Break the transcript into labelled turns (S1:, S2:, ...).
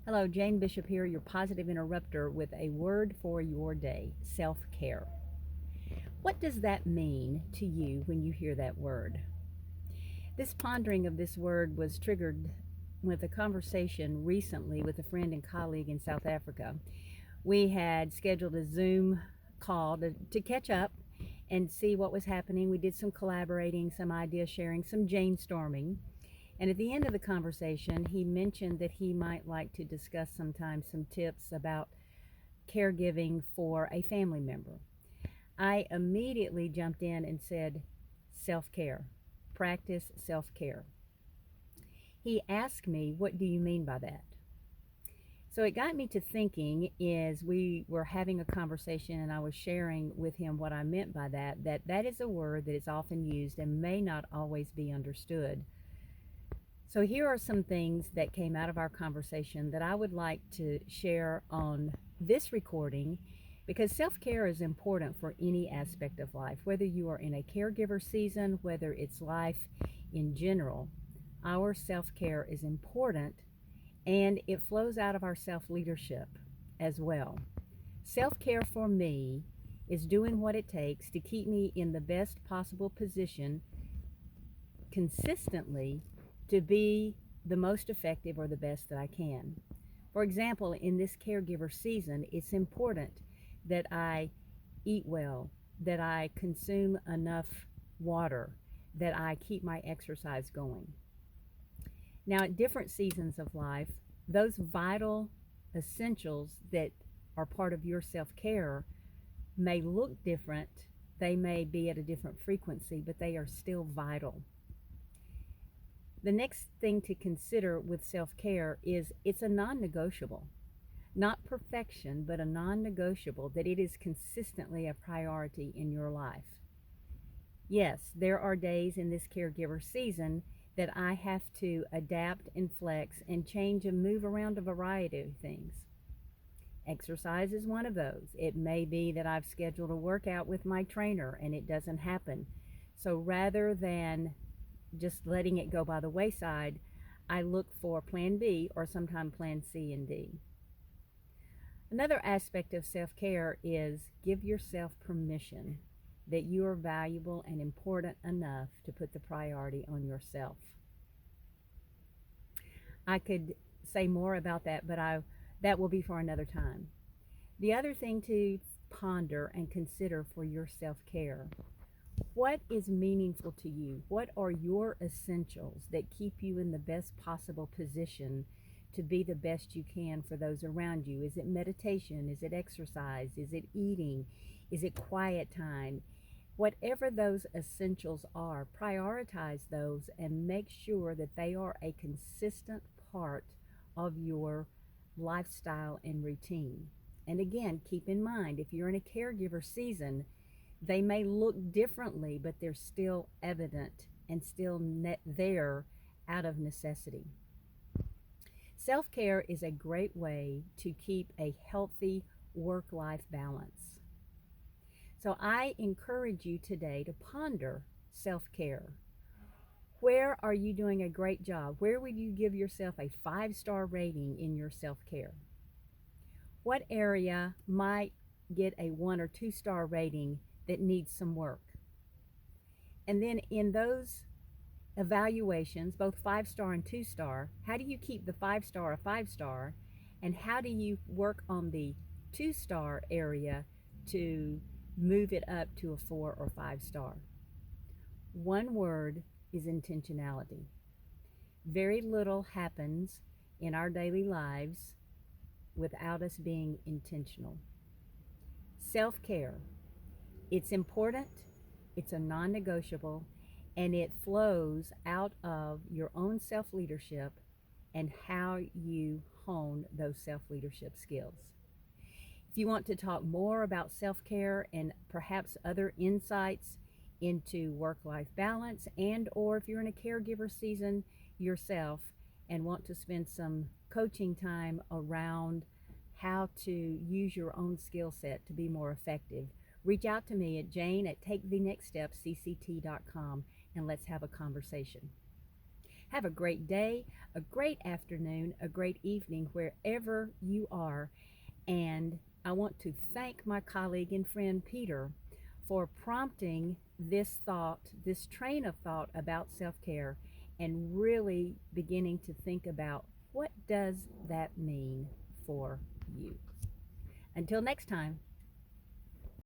S1: Hello, Jane Bishop here, your positive interrupter with a word for your day: self care. What does that mean to you when you hear that word? This pondering of this word was triggered with a conversation recently with a friend and colleague in South Africa. We had scheduled a Zoom call to catch up and see what was happening. We did some collaborating, some idea sharing, some Jane storming. And at the end of the conversation, he mentioned that he might like to discuss sometimes some tips about caregiving for a family member. I immediately jumped in and said, self care, practice self care. He asked me, what do you mean by that? So it got me to thinking as we were having a conversation and I was sharing with him what I meant by that, that is a word that is often used and may not always be understood. So here are some things that came out of our conversation that I would like to share on this recording because self-care is important for any aspect of life, whether you are in a caregiver season, whether it's life in general. Our self-care is important and it flows out of our self-leadership as well. Self-care for me is doing what it takes to keep me in the best possible position consistently to be the most effective or the best that I can. For example, in this caregiver season, it's important that I eat well, that I consume enough water, that I keep my exercise going. Now, at different seasons of life, those vital essentials that are part of your self care may look different. They may be at a different frequency, but they are still vital. The next thing to consider with self care is it's a non negotiable. Not perfection, but a non negotiable, that it is consistently a priority in your life. Yes, there are days in this caregiver season that I have to adapt and flex and change and move around a variety of things. Exercise is one of those. It may be that I've scheduled a workout with my trainer and it doesn't happen. So rather than just letting it go by the wayside, I look for plan B or sometimes plan C and D. Another aspect of self care is give yourself permission that you are valuable and important enough to put the priority on yourself. I could say more about that, but that will be for another time. The other thing to ponder and consider for your self care: what is meaningful to you? What are your essentials that keep you in the best possible position to be the best you can for those around you? Is it meditation? Is it exercise? Is it eating? Is it quiet time? Whatever those essentials are, prioritize those and make sure that they are a consistent part of your lifestyle and routine. And again, keep in mind, if you're in a caregiver season, they may look differently, but they're still evident and still there out of necessity. Self care is a great way to keep a healthy work life balance. So I encourage you today to ponder self care. Where are you doing a great job? Where would you give yourself a 5-star rating in your self care? What area might get a 1 or 2-star rating that needs some work? And then in those evaluations, both 5-star and 2-star, how do you keep the 5-star a 5-star? And how do you work on the 2-star area to move it up to a 4 or 5-star? One word is intentionality. Very little happens in our daily lives without us being intentional. Self-care, it's important, it's a non-negotiable, and it flows out of your own self-leadership and how you hone those self-leadership skills. If you want to talk more about self-care and perhaps other insights into work-life balance, and or if you're in a caregiver season yourself and want to spend some coaching time around how to use your own skill set to be more effective, reach out to me at jane@takethenextstepcct.com and let's have a conversation. Have a great day, a great afternoon, a great evening, wherever you are. And I want to thank my colleague and friend Peter for prompting this thought, this train of thought about self-care, and really beginning to think about what does that mean for you. Until next time.